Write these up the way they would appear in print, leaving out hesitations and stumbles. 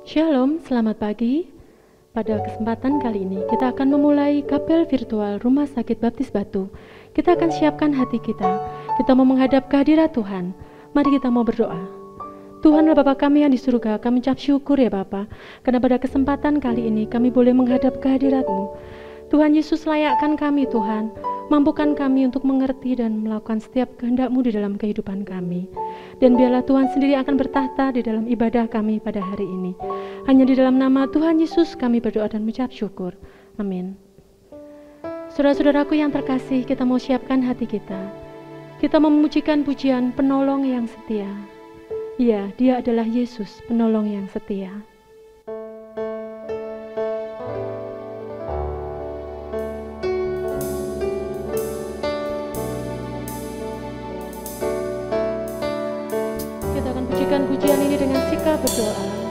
Shalom, selamat pagi. Pada kesempatan kali ini kita akan memulai kapel virtual Rumah Sakit Baptis Batu. Kita akan siapkan hati kita. Kita mau menghadap kehadirat Tuhan. Mari kita mau berdoa. Tuhan Bapa kami yang di surga, kami ucap syukur ya Bapa, karena pada kesempatan kali ini kami boleh menghadap kehadirat-Mu. Tuhan Yesus, layakkan kami Tuhan, mampukan kami untuk mengerti dan melakukan setiap kehendak-Mu di dalam kehidupan kami. Dan biarlah Tuhan sendiri akan bertahta di dalam ibadah kami pada hari ini. Hanya di dalam nama Tuhan Yesus kami berdoa dan mengucap syukur. Amin. Saudara-saudaraku yang terkasih, kita mau siapkan hati kita. Kita memujikan pujian penolong yang setia. Ya, Dia adalah Yesus, penolong yang setia. Kita akan pujikan pujian ini dengan sikap berdoa.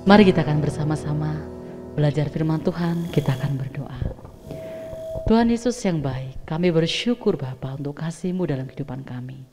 Mari kita akan bersama-sama belajar firman Tuhan, kita akan berdoa. Tuhan Yesus yang baik, kami bersyukur Bapa untuk kasih-Mu dalam kehidupan kami.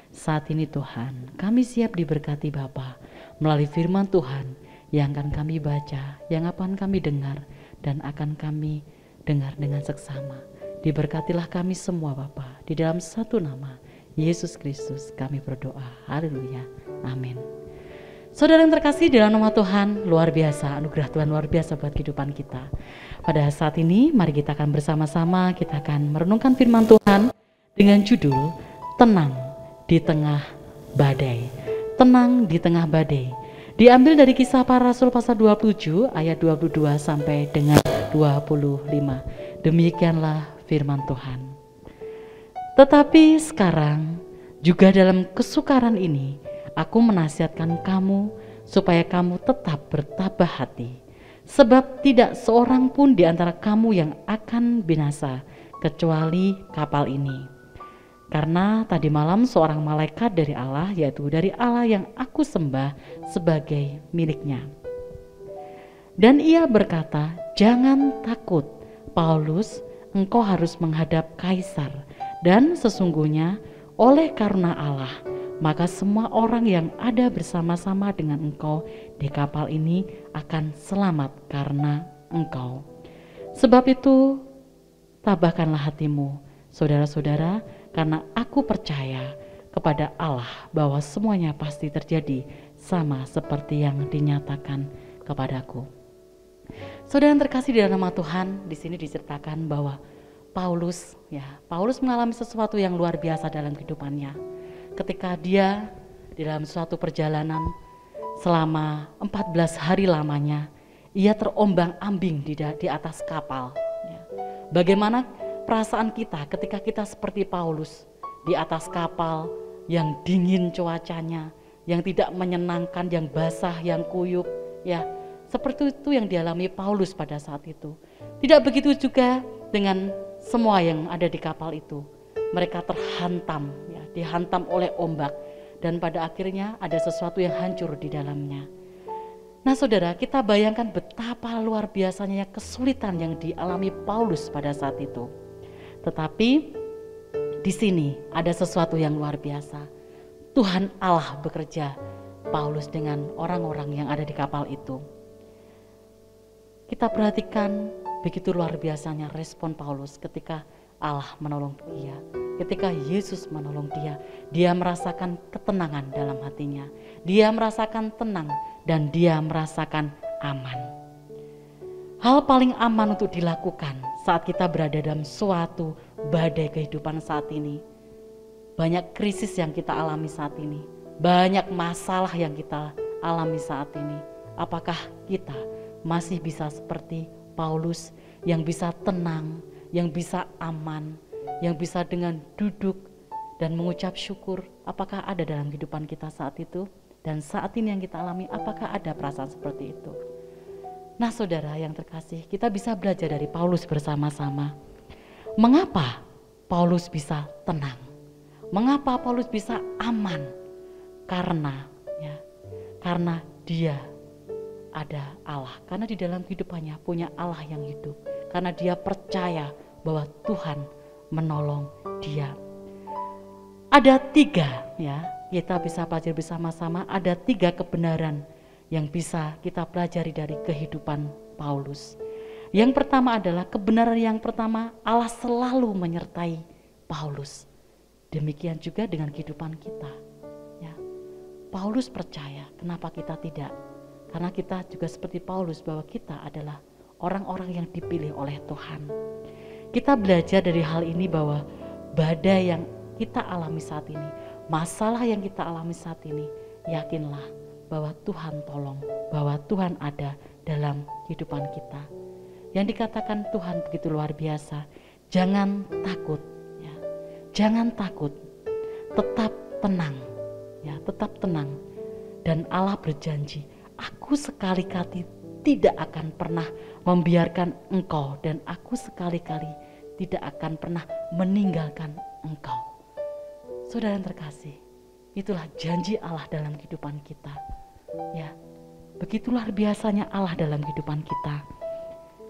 Saat ini Tuhan, kami siap diberkati Bapa melalui firman Tuhan yang akan kami baca, yang akan kami dengar, dan akan kami dengar dengan seksama. Diberkatilah kami semua Bapa di dalam satu nama, Yesus Kristus kami berdoa. Haleluya. Amin. Saudara yang terkasih, dalam nama Tuhan, luar biasa, anugerah Tuhan luar biasa buat kehidupan kita. Pada saat ini, mari kita akan bersama-sama, kita akan merenungkan firman Tuhan dengan judul Tenang di Tengah Badai. Tenang di Tengah Badai. Diambil dari Kisah Para Rasul pasal 27 ayat 22 sampai dengan 25. Demikianlah firman Tuhan. Tetapi sekarang, juga dalam kesukaran ini, aku menasihatkan kamu supaya kamu tetap bertabah hati, sebab tidak seorang pun di antara kamu yang akan binasa kecuali kapal ini. Karena tadi malam seorang malaikat dari Allah, yaitu dari Allah yang aku sembah sebagai miliknya. Dan ia berkata, "Jangan takut, Paulus, engkau harus menghadap Kaisar, dan sesungguhnya oleh karena Allah, maka semua orang yang ada bersama-sama dengan engkau di kapal ini akan selamat karena engkau. Sebab itu, tabahkanlah hatimu, saudara-saudara, karena aku percaya kepada Allah bahwa semuanya pasti terjadi sama seperti yang dinyatakan kepadaku." Saudara yang terkasih di dalam nama Tuhan, di sini diceritakan bahwa Paulus mengalami sesuatu yang luar biasa dalam kehidupannya. Ketika dia di dalam suatu perjalanan selama 14 hari lamanya, ia terombang-ambing di atas kapal. Bagaimana perasaan kita ketika kita seperti Paulus di atas kapal yang dingin cuacanya, yang tidak menyenangkan, yang basah, yang kuyup, ya. Seperti itu yang dialami Paulus pada saat itu. Tidak begitu juga dengan semua yang ada di kapal itu. Mereka terhantam, ya, dihantam oleh ombak, dan pada akhirnya ada sesuatu yang hancur di dalamnya. Nah saudara, kita bayangkan betapa luar biasanya kesulitan yang dialami Paulus pada saat itu. Tetapi di sini ada sesuatu yang luar biasa. Tuhan Allah bekerja Paulus dengan orang-orang yang ada di kapal itu. Kita perhatikan begitu luar biasanya respon Paulus ketika Allah menolong dia, ketika Yesus menolong dia. Dia merasakan ketenangan dalam hatinya, dia merasakan tenang, dan dia merasakan aman. Hal paling aman untuk dilakukan saat kita berada dalam suatu badai kehidupan saat ini. Banyak krisis yang kita alami saat ini, banyak masalah yang kita alami saat ini. Apakah kita masih bisa seperti Paulus yang bisa tenang, yang bisa aman, yang bisa dengan duduk dan mengucap syukur? Apakah ada dalam kehidupan kita saat itu? Dan saat ini yang kita alami, apakah ada perasaan seperti itu? Nah saudara yang terkasih, kita bisa belajar dari Paulus bersama-sama. Mengapa Paulus bisa tenang? Mengapa Paulus bisa aman? Karena dia ada Allah, karena di dalam kehidupannya punya Allah yang hidup, karena dia percaya bahwa Tuhan menolong dia. Ada 3, ya, kita bisa pelajari bersama-sama. Ada 3 kebenaran yang bisa kita pelajari dari kehidupan Paulus. Yang pertama adalah kebenaran yang pertama, Allah selalu menyertai Paulus. Demikian juga dengan kehidupan kita, ya. Paulus percaya, kenapa kita tidak? Karena kita juga seperti Paulus, bahwa kita adalah orang-orang yang dipilih oleh Tuhan. Kita belajar dari hal ini bahwa badai yang kita alami saat ini, masalah yang kita alami saat ini, yakinlah bahwa Tuhan tolong, bahwa Tuhan ada dalam kehidupan kita. Yang dikatakan Tuhan begitu luar biasa, jangan takut, ya. Jangan takut, tetap tenang, ya, tetap tenang. Dan Allah berjanji, aku sekali-kali tidak akan pernah membiarkan engkau, dan aku sekali-kali tidak akan pernah meninggalkan engkau. Saudara yang terkasih, itulah janji Allah dalam kehidupan kita. Ya, begitu luar biasanya Allah dalam kehidupan kita.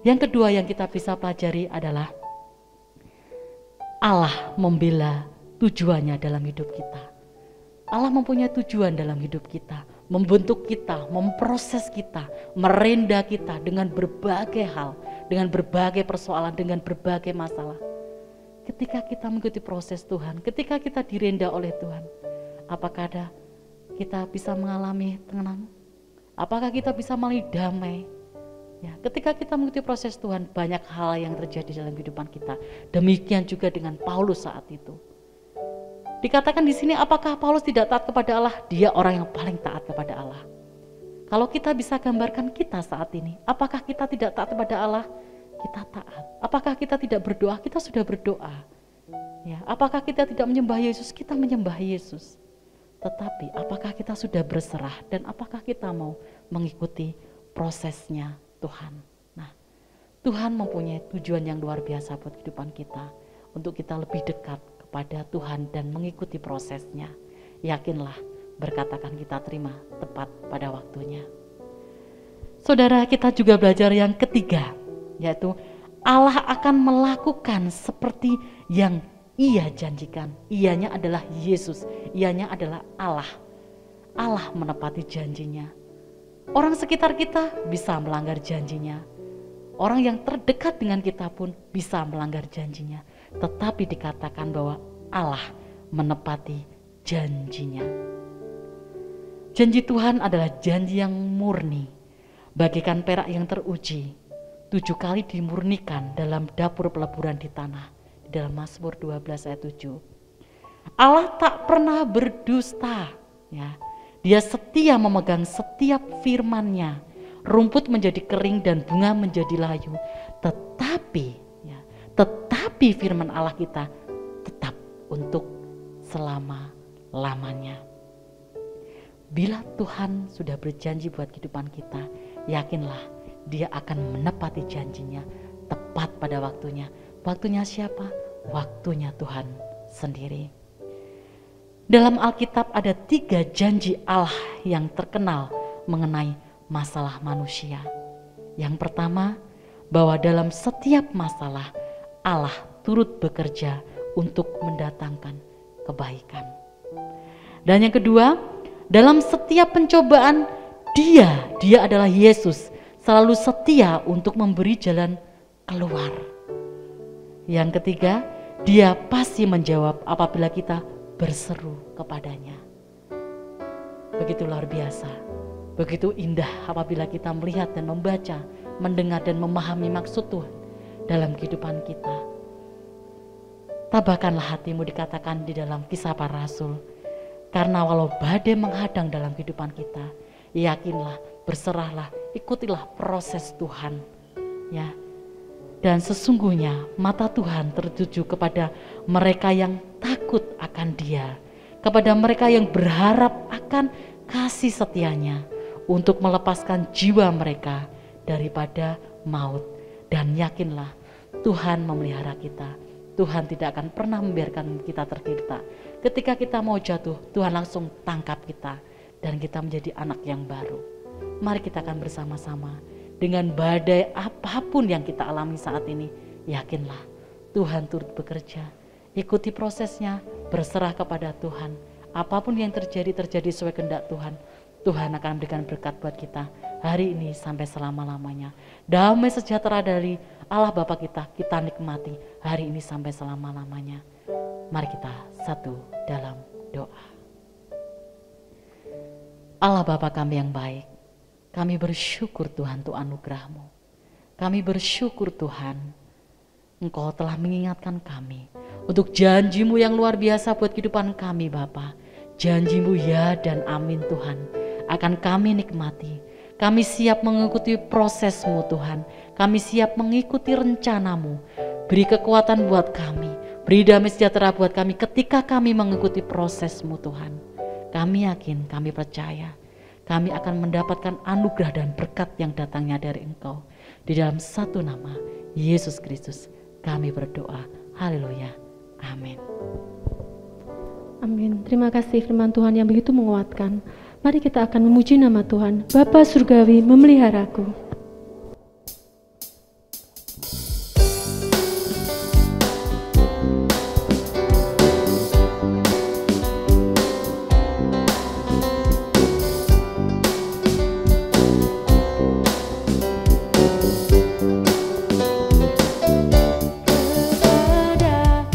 Yang kedua yang kita bisa pelajari adalah Allah membela tujuannya dalam hidup kita. Allah mempunyai tujuan dalam hidup kita, membentuk kita, memproses kita, merenda kita dengan berbagai hal, dengan berbagai persoalan, dengan berbagai masalah. ketika kita mengikuti proses Tuhan, ketika kita direnda oleh Tuhan, apakah kita bisa mengalami tenang? Apakah kita bisa mengalami damai? Ya, ketika kita mengikuti proses Tuhan, banyak hal yang terjadi dalam kehidupan kita. Demikian juga dengan Paulus saat itu. Dikatakan di sini, apakah Paulus tidak taat kepada Allah? Dia orang yang paling taat kepada Allah. Kalau kita bisa gambarkan kita saat ini, apakah kita tidak taat kepada Allah? Kita taat. Apakah kita tidak berdoa? Kita sudah berdoa. Ya, apakah kita tidak menyembah Yesus? Kita menyembah Yesus. Tetapi apakah kita sudah berserah dan apakah kita mau mengikuti prosesnya Tuhan? Nah, Tuhan mempunyai tujuan yang luar biasa buat kehidupan kita, untuk kita lebih dekat kepada Tuhan dan mengikuti prosesnya. Yakinlah, berkat akan kita terima tepat pada waktunya. Saudara, kita juga belajar yang ketiga, yaitu Allah akan melakukan seperti yang Ia janjikan. Ianya adalah Yesus, Ianya adalah Allah. Allah menepati janjinya. Orang sekitar kita bisa melanggar janjinya. Orang yang terdekat dengan kita pun bisa melanggar janjinya. Tetapi dikatakan bahwa Allah menepati janjinya. Janji Tuhan adalah janji yang murni, bagaikan perak yang teruji, 7 kali dimurnikan dalam dapur peleburan di tanah. Dalam Mazmur 12 ayat 7. Allah tak pernah berdusta, ya. Dia setia memegang setiap firman-Nya. Rumput menjadi kering dan bunga menjadi layu. Tetapi firman Allah kita tetap untuk selama-lamanya. Bila Tuhan sudah berjanji buat kehidupan kita, yakinlah Dia akan menepati janjinya tepat pada waktunya. Waktunya siapa? Waktunya Tuhan sendiri. Dalam Alkitab ada 3 janji Allah yang terkenal mengenai masalah manusia. Yang pertama, bahwa dalam setiap masalah Allah turut bekerja untuk mendatangkan kebaikan. Dan yang kedua, dalam setiap pencobaan Dia adalah Yesus, selalu setia untuk memberi jalan keluar. Yang ketiga, Dia pasti menjawab apabila kita berseru kepadanya. Begitu luar biasa, begitu indah apabila kita melihat dan membaca, mendengar dan memahami maksud Tuhan dalam kehidupan kita. Tabahkanlah hatimu, dikatakan di dalam Kisah Para Rasul. Karena walau badai menghadang dalam kehidupan kita, yakinlah, berserahlah, ikutilah proses Tuhan. Ya. Dan sesungguhnya mata Tuhan tertuju kepada mereka yang takut akan Dia, kepada mereka yang berharap akan kasih setianya untuk melepaskan jiwa mereka daripada maut. Dan yakinlah, Tuhan memelihara kita. Tuhan tidak akan pernah membiarkan kita tergeletak. Ketika kita mau jatuh, Tuhan langsung tangkap kita dan kita menjadi anak yang baru. Mari kita akan bersama-sama. Dengan badai apapun yang kita alami saat ini, yakinlah Tuhan turut bekerja. Ikuti prosesnya, berserah kepada Tuhan. Apapun yang terjadi sesuai kehendak Tuhan. Tuhan akan memberikan berkat buat kita hari ini sampai selama-lamanya. Damai sejahtera dari Allah Bapa kita nikmati hari ini sampai selama-lamanya. Mari kita satu dalam doa. Allah Bapa kami yang baik, kami bersyukur Tuhan untuk anugerah-Mu. Kami bersyukur Tuhan, Engkau telah mengingatkan kami untuk janji-Mu yang luar biasa buat kehidupan kami Bapa. Janji-Mu ya dan amin Tuhan, akan kami nikmati. Kami siap mengikuti proses-Mu Tuhan. Kami siap mengikuti rencana-Mu. Beri kekuatan buat kami, beri damai sejahtera buat kami ketika kami mengikuti proses-Mu Tuhan. Kami yakin, kami percaya, kami akan mendapatkan anugerah dan berkat yang datangnya dari Engkau. Di dalam satu nama, Yesus Kristus, kami berdoa. Haleluya. Amin. Amin. Terima kasih firman Tuhan yang begitu menguatkan. Mari kita akan memuji nama Tuhan. Bapa Surgawi memeliharaku. Kepada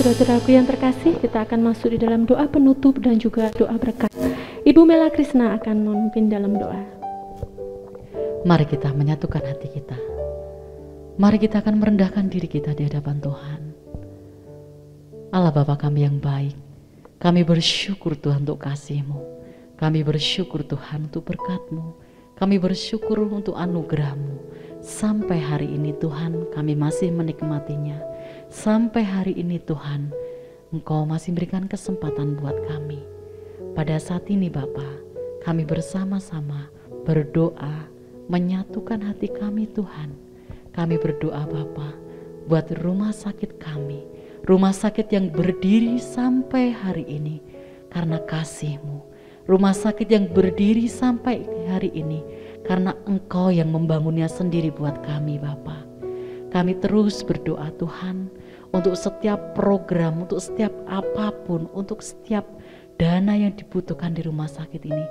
Saudara-saudaraku yang terkasih, kita akan masuk di dalam doa penutup dan juga doa berkat. Ibu Mela Krisna akan memimpin dalam doa. Mari kita menyatukan hati kita. Mari kita akan merendahkan diri kita di hadapan Tuhan. Allah Bapa kami yang baik, kami bersyukur Tuhan untuk kasih-Mu. Kami bersyukur Tuhan untuk berkat-Mu. Kami bersyukur untuk anugerah-Mu. Sampai hari ini Tuhan kami masih menikmatinya. Sampai hari ini Tuhan, Engkau masih berikan kesempatan buat kami. Pada saat ini Bapa, kami bersama-sama berdoa, menyatukan hati kami Tuhan. Kami berdoa Bapa, buat rumah sakit kami, rumah sakit yang berdiri sampai hari ini karena kasih-Mu. Rumah sakit yang berdiri sampai hari ini karena Engkau yang membangunnya sendiri buat kami Bapa. Kami terus berdoa Tuhan untuk setiap program, untuk setiap apapun, untuk setiap dana yang dibutuhkan di rumah sakit ini.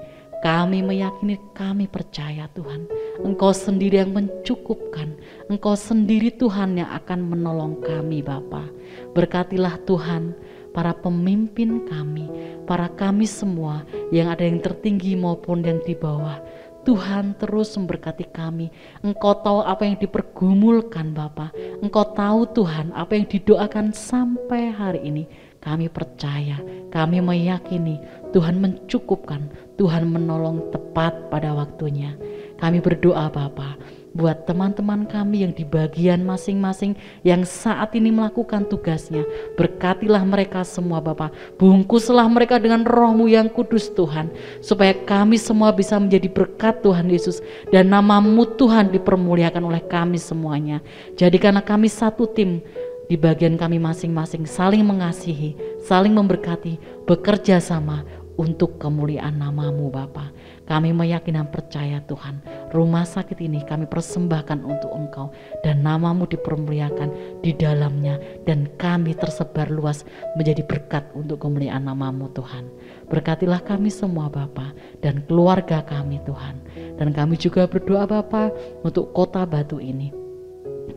Kami meyakini, kami percaya Tuhan, Engkau sendiri yang mencukupkan. Engkau sendiri Tuhan yang akan menolong kami Bapa. Berkatilah Tuhan para pemimpin kami, para kami semua yang ada yang tertinggi maupun yang di bawah. Tuhan terus memberkati kami. Engkau tahu apa yang dipergumulkan Bapa. Engkau tahu Tuhan apa yang didoakan sampai hari ini. Kami percaya, kami meyakini Tuhan mencukupkan, Tuhan menolong tepat pada waktunya. Kami berdoa Bapa, buat teman-teman kami yang di bagian masing-masing yang saat ini melakukan tugasnya. Berkatilah mereka semua Bapa, bungkuslah mereka dengan Roh-Mu yang kudus Tuhan, supaya kami semua bisa menjadi berkat Tuhan Yesus, dan nama-Mu Tuhan dipermuliakan oleh kami semuanya. Jadikanlah kami satu tim di bagian kami masing-masing, saling mengasihi, saling memberkati, bekerja sama untuk kemuliaan nama-Mu Bapa. Kami meyakini dan percaya Tuhan, rumah sakit ini kami persembahkan untuk Engkau, dan nama-Mu dipermuliakan di dalamnya, dan kami tersebar luas menjadi berkat untuk kemuliaan nama-Mu Tuhan. Berkatilah kami semua Bapa dan keluarga kami Tuhan. Dan kami juga berdoa Bapa untuk kota Batu ini.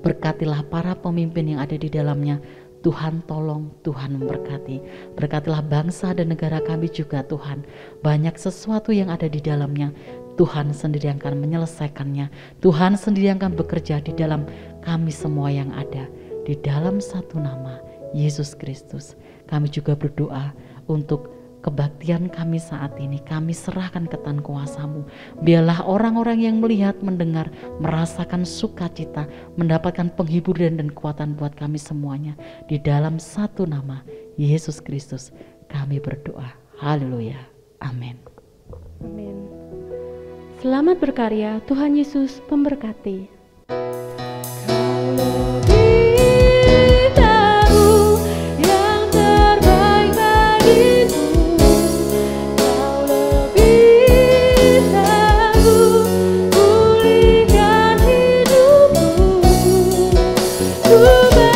Berkatilah para pemimpin yang ada di dalamnya. Tuhan tolong, Tuhan memberkati. Berkatilah bangsa dan negara kami juga Tuhan. Banyak sesuatu yang ada di dalamnya, Tuhan sendiri yang akan menyelesaikannya. Tuhan sendiri yang akan bekerja di dalam kami semua yang ada. Di dalam satu nama, Yesus Kristus. Kami juga berdoa untuk kebaktian kami saat ini, kami serahkan ke tangan kuasa-Mu. Biarlah orang-orang yang melihat, mendengar, merasakan sukacita, mendapatkan penghiburan dan kekuatan buat kami semuanya. Di dalam satu nama, Yesus Kristus, kami berdoa. Haleluya. Amin. Amin. Selamat berkarya, Tuhan Yesus memberkati. Ku